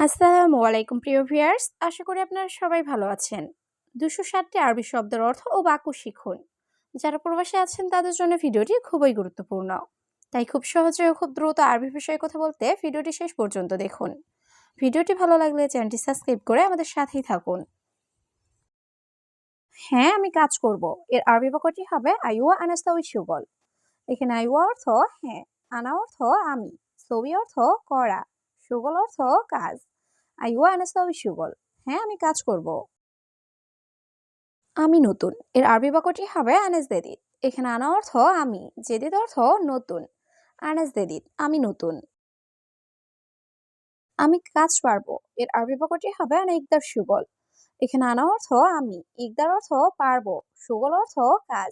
আসসালামু আলাইকুম প্রিয় ভিউয়ার্স, আশা করি আপনারা সবাই ভালো আছেন। 260টি আরবি শব্দের অর্থ ও বাক্য শিখুন। যারা প্রবাসে আছেন তাদের জন্য ভিডিওটি খুবই গুরুত্বপূর্ণ। তাই খুব সহজে ও খুব দ্রুত আরবি বিষয়ে কথা বলতে ভিডিওটি শেষ পর্যন্ত দেখুন। ভিডিওটি ভালো লাগলে চ্যানেলটি সাবস্ক্রাইব করে আমাদের সাথেই থাকুন। হ্যাঁ, আমি কাজ করব। এর আরবি বাক্যটি হবে আইওয়া আনাস্তাউই শুগল। এখানে আইওয়া অর্থ হ্যাঁ, আনা অর্থ আমি, সবি অর্থ করা, শুগল অর্থ কাজ। আইওয়া আনাস্তাউই শুগল। হ্যাঁ, আমি কাজ করব। আমি নতুন। এর আরবি বাক্যটি হবে আনাস জেদিদ। এখানে আনা অর্থ আমি, জেদিদ অর্থ নতুন। আনাস জেদিদ, আমি নতুন। আমি কাজ পারবো। এর আরবি বাক্যটি হবে আনা ইকদার সুগল। এখানে আনা অর্থ আমি, ইকদার অর্থ পারবো, সুগল অর্থ কাজ।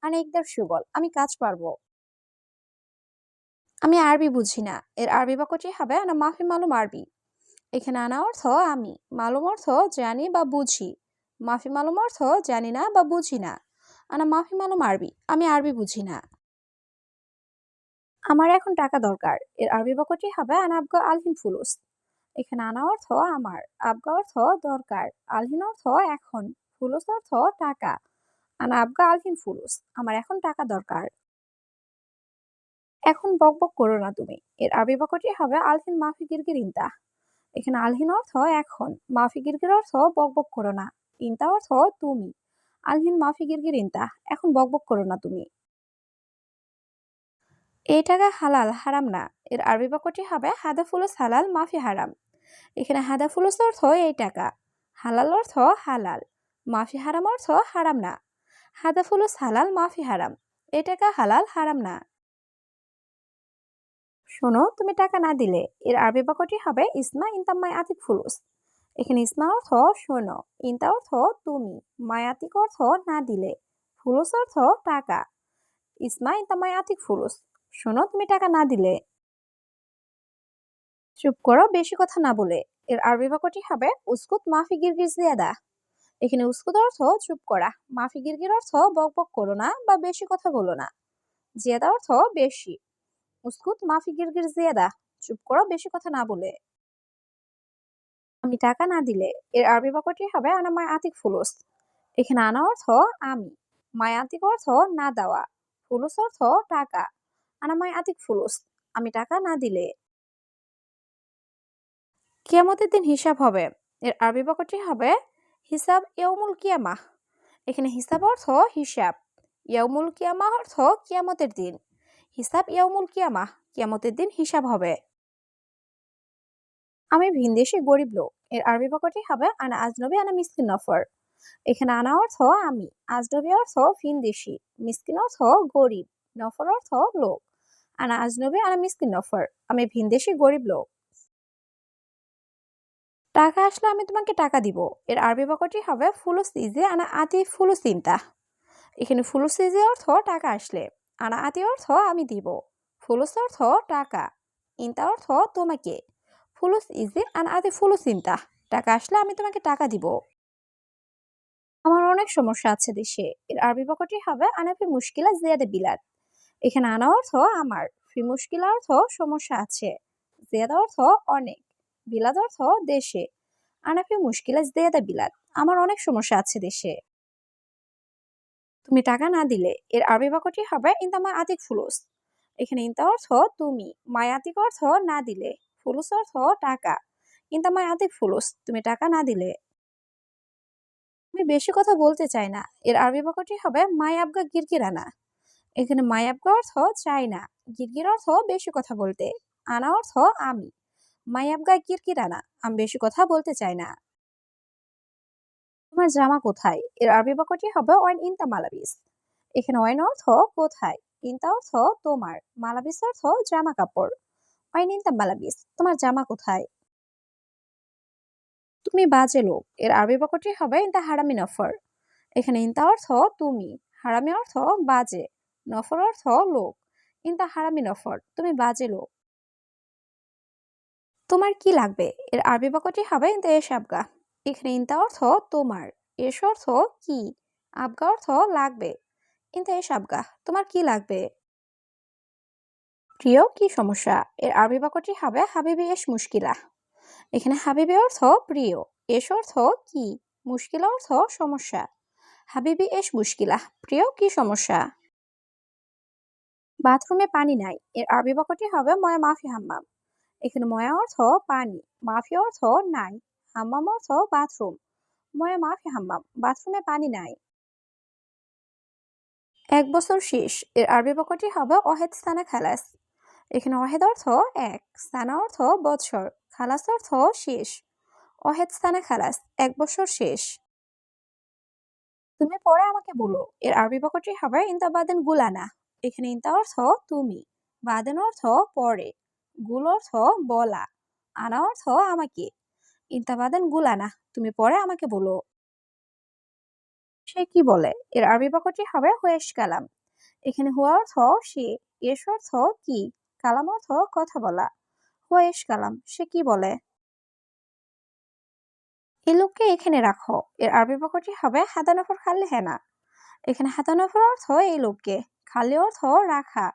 আনা ইকদার সুগল, আমি কাজ পারবো। আমি আরবি বুঝি না। এর আরবি বাক্যটি হবে আনা মাফি মালুম আরবি। এখানে আনা অর্থ আমি, মালুম অর্থ জানি বা বুঝি, মাফি মালুম অর্থ জানি না বা বুঝি না। আনা মাফি মালুম আরবি, আমি আরবি বুঝি না। আমার এখন টাকা দরকার। এর আরবি বাক্যটি হবে আনা আবগা আলহিন ফুলুস। এখানে আনা অর্থ আমার, আবগা অর্থ দরকার, আলহিন অর্থ এখন, ফুলুস অর্থ টাকা। আনা আবগা আলহিন ফুলুস, আমার এখন টাকা দরকার। এখন বকবক করো না তুমি। এর আরবি বাক্যটি হবে আলহিন মাফি গিরগির ইনতা। এখানে আলহিন অর্থ এখন, মাফি গিরগির অর্থ বকবক করো না, ইনতা অর্থ তুমি। আলহিন মাফি গিরগির ইনতা, এখন বকবক করো না তুমি। এই টাকা হালাল, হারাম না। এর আরবি বাক্যটি হবে হাদা ফুলুস হালাল মাফি হারাম। এখানে হাদা ফুলুস অর্থ এই টাকা, হালাল অর্থ হালাল, মাফি হারাম অর্থ হারাম না। হাদা ফুলুস হালাল মাফি হারাম, এই টাকা হালাল, হারাম না। শোনো, তুমি টাকা না দিলে। এর আরবি বাক্যটি হবে ইসমা ইনতাম্মাই আতিক ফুলুস। এখানে ইসমা অর্থ শোনো, ইনতা অর্থ তুমি, মায়াতিক অর্থ না দিলে, ফুলুস অর্থ টাকা। ইসমা ইনতাম্মাই আতিক ফুলুস, শোনো তুমি টাকা না দিলে। চুপ করো, বেশি কথা না বলে। এর আরবি বাক্যটি হবে উস্কুত মাফি গিরগির জিয়াদা। এখানে উস্কুত অর্থ চুপ করা, মাফি গিরগির অর্থ বকবক করো না বা বেশি কথা বলো না, জিয়াদা অর্থ বেশি। উস্কুত মাফি গিরগির জিয়াদা, চুপ করো, বেশি কথা না বলে। আমি টাকা না দিলে। এর আরবি বাক্যটি হবে আনা মায় আতিক ফুলুস। এখানে আনা অর্থ আমি, মায় আতিক অর্থ না দেওয়া, ফুলুস অর্থ টাকা। আনা মায় আতিক ফুলুস, আমি টাকা না দিলে। কিয়ামতের দিন হিসাব হবে। এর আরবি বাক্যটি হবে হিসাব ইয়াউমুল কিয়ামাহ। এখানে হিসাব অর্থ হিসাব, ইয়াউমুল কিয়ামাহ অর্থ কিয়ামতের দিন। হিসাব ইয়াউমুল কিয়ামাহ, কিয়ামতের দিন হিসাব হবে। আমি ভিনদেশী গরিব লোক। এর আরবি বাক্যটি হবে আনা আজনবী আনা মিসকিন নফর। এখানে আনা অর্থ আমি, আজনবী অর্থ ভিনদেশী, মিসকিন অর্থ গরিব, নফর অর্থ লোক। আনা আজনবী আনা মিসকিন নফর, আমি ভিনদেশী গরিব লোক। টাকা আসলে আমি তোমাকে টাকা দিব। এর আরবি বাক্যটি হবে ফুলুস ইজে আনা আতি ফুলুস ইনতা। এখানে ফুলুস ইজে অর্থ টাকা আসলে, আনা আতি অর্থ আমি দিব, ফুলুস অর্থ টাকা, ইনতা অর্থ তোমাকে। ফুলুস ইজে আনা আতি ফুলুস ইনতা, টাকা আসলে আমি তোমাকে টাকা দিব। আমার অনেক সমস্যা আছে দেশে। এর আরবি বাক্যটি হবে আনা ফি মুশকিলা জিয়াদা বিলাদ। এখানে আনা অর্থ আমার, ফি মুশকিলা অর্থ সমস্যা আছে, জিয়াদা অর্থ অনেক, বিলাদ অর্থ দেশে। আনা ফি মুশকিলা জিয়াদা বিলাদ, আমার অনেক সমস্যা আছে দেশে। তুমি টাকা না দিলে। এর আরবি বাক্যটি হবে ইনতামা আতিক ফুলুস। এখানে ইনতা অর্থ তুমি, মায়াতিক অর্থ না দিলে, ফুলুস অর্থ টাকা। ইনতামা আতিক ফুলুস, তুমি টাকা না দিলে। আমি বেশি কথা বলতে চাই না। এর আরবি বাক্যটি হবে মাই আবগা গিরগিরানা। এখানে মাই আবগা অর্থ চাই না, গিরগির অর্থ বেশি কথা বলতে, আনা অর্থ আমি, মাই আবগা গিরগিরানা, আমি বেশি কথা বলতে চাই না। তোমার জামা কোথায়? এর আরবি বাক্যটি হবে ওয়াইন ইনতা মালাবিস। এখানে ওয়াইন অর্থ কোথায়, ইনতা অর্থ তোমার, মালাবিস অর্থ জামা কাপড়। ওয়াইন ইনতা মালাবিস, তোমার জামা কোথায়? তুমি বাজে লোক। এর আরবি বাক্যটি হবে ইনতা হারামি নফর। এখানে ইনতা অর্থ তুমি, হারামি অর্থ বাজে, নফর অর্থ লোক। ইনতা হারামি নফর, তুমি বাজে লোক। তোমার কি লাগবে? এর আরবি বাক্যটি হবে ইনতা এশ আবগা। এখানে ইনতা অর্থ তোমার, এশ অর্থ কি, আবগা অর্থ লাগবে। ইনতা এশ আবগা, তোমার কি লাগবে? প্রিয়, কি সমস্যা? এর আরবি বাক্যটি হবে হাবিবি এশ মুশকিলা। এখানে হাবিবি অর্থ প্রিয়, এস অর্থ কি, মুশকিলা অর্থ সমস্যা। হাবিবি এস মুশকিলা, প্রিয় কি সমস্যা। বাথরুমে পানি নাই, এর আরবি বাক্যটি হবে ময়া মাফি হাম্মাম। এখানে ময়া অর্থ পানি, মাফি অর্থ নাই, হাম্মাম অর্থ বাথরুম। ময়া মাফি হাম্মাম, বাথরুমে পানি নাই। 1 বছর শেষ, এর আরবি বাক্যটি হবে ওয়াহেদ সানা খালাস। এখানে ওয়াহেদ অর্থ এক, সানা অর্থ বছর, খালাস অর্থ শেষ। ওয়াহেদ সানা খালাস, 1 বছর শেষ। তুমি পরে আমাকে বলো, এর আরবি বাক্যটি হবে ইনতা বাদেন গুলানা। এখানে ইনতা অর্থ তুমি, বাদেন অর্থ পরে, গুল অর্থ বলা, আনা অর্থ আমাকে। ইনতা বাদেন গুলানা, তুমি পরে আমাকে বলো। সে কি বলে, এর আরবি বাক্যটি হবে হুয়েশ কালাম। এখানে হুয়া অর্থ সে, এস অর্থ কি, কালাম অর্থ কথা বলা। হুয়েশ কালাম, সে কি বলে। এই লোককে এখানে রাখো, এর আরবি বাক্যটি হবে হাদানফর খালি হেনা। এখানে হাদানফর অর্থ এই লোককে, খালি অর্থ রাখা,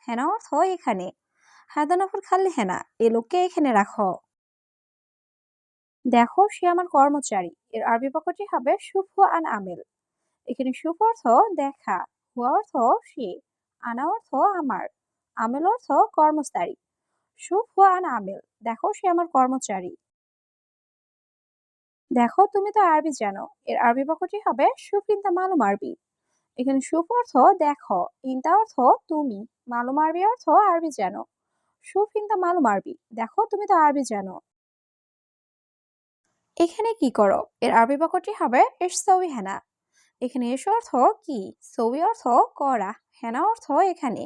হেনা অর্থ এখানে। হাদানফর খালি হেনা, এই লোককে এখানে রাখো। দেখো সে আমার কর্মচারী, এর আরবি বাক্যটি হবে শুফ আন আমেল। এখানে শুফ অর্থ দেখা, হুয়া অর্থ সে, আনা অর্থ আমার, আমেল অর্থ কর্মচারী। শুফ হুয়া আন আমেল, দেখো সে আমার কর্মচারী। দেখো তুমি তো আরবি জানো, এর আরবি বাক্যটি হবে শুফ ইনতা মালুম আরবি। এখানে শুফ অর্থ দেখো, ইনতা অর্থ তুমি, মালুম আরবি অর্থ আরবি জানো। শুফ ইনতা মালুম আরবি, দেখো তুমি তো আরবি জানো। এখানে কি করো, এর আরবি বাক্যটি হবে এস সৌই হেনা। এখানে এস অর্থ কি, সৌই অর্থ করা, হেনা অর্থ এখানে।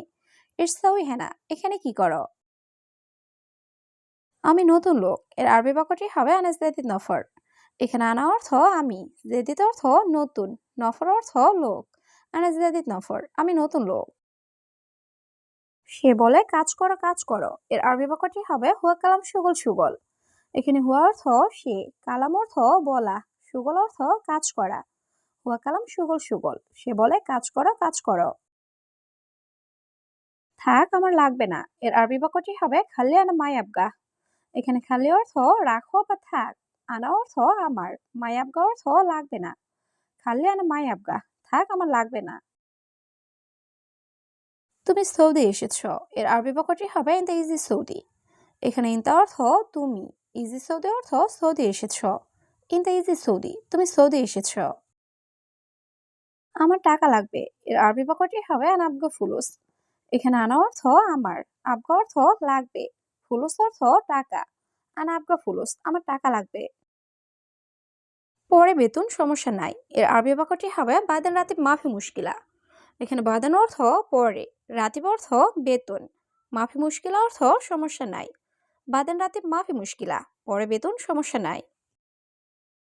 এস সৌই হেনা, এখানে কি করো। আমি নতুন লোক, এর আরবি বাক্যটি হবে আনাস জেদিদ নফর। এখানে আনা অর্থ আমি, জেদিদ অর্থ নতুন, নফর অর্থ লোক। আনাস জেদিদ নফর, আমি নতুন লোক। সে বলে কাজ করো কাজ করো, এর আরবি বাক্যটি হবে হুয়া কালাম সুগল সুগল। এখানে হুয়া অর্থ সে, কালাম অর্থ বলা, সুগল অর্থ কাজ করা। হুয়া কালাম সুগল সুগল, সে বলে কাজ করো কাজ করো। থাক আমার লাগবে না, এর আরবি বাক্যটি হবে খালি আনা মাই আবগা। এখানে খালি অর্থ রাখো বা থাক, আনা অর্থ আমার, মাই আবগা অর্থ লাগবে না। খালি আনা মাই আবগা, থাক আমার লাগবে না। তুমি সৌদি এসেছো, এর আরবি বাক্যটি হবে ইনতা ইজি সৌদি। এখানে ইনতা অর্থ তুমি, ইজি সৌদি অর্থ সৌদি এসেছো। ইনতা ইজি সৌদি, তুমি সৌদি এসেছো। আমার টাকা লাগবে, এর আরবি বাক্যটি হবে আনা আবগা ফুলুস। এখানে আনা অর্থ আমার, আবগা অর্থ লাগবে, ফুলুস অর্থ টাকা। আনা আবগা ফুলুস, আমার টাকা লাগবে। পরে বেতন সমস্যা নাই, এর আরবি বাক্যটি হবে বাদেন রাতিব মাফি মুশকিলা। এখানে বাদেন অর্থ পরে, রাতিব অর্থ বেতন, মাফি মুশকিলা অর্থ সমস্যা নাই। বাদেন রাতিব মাফি মুশকিলা, পরে বেতন সমস্যা নাই।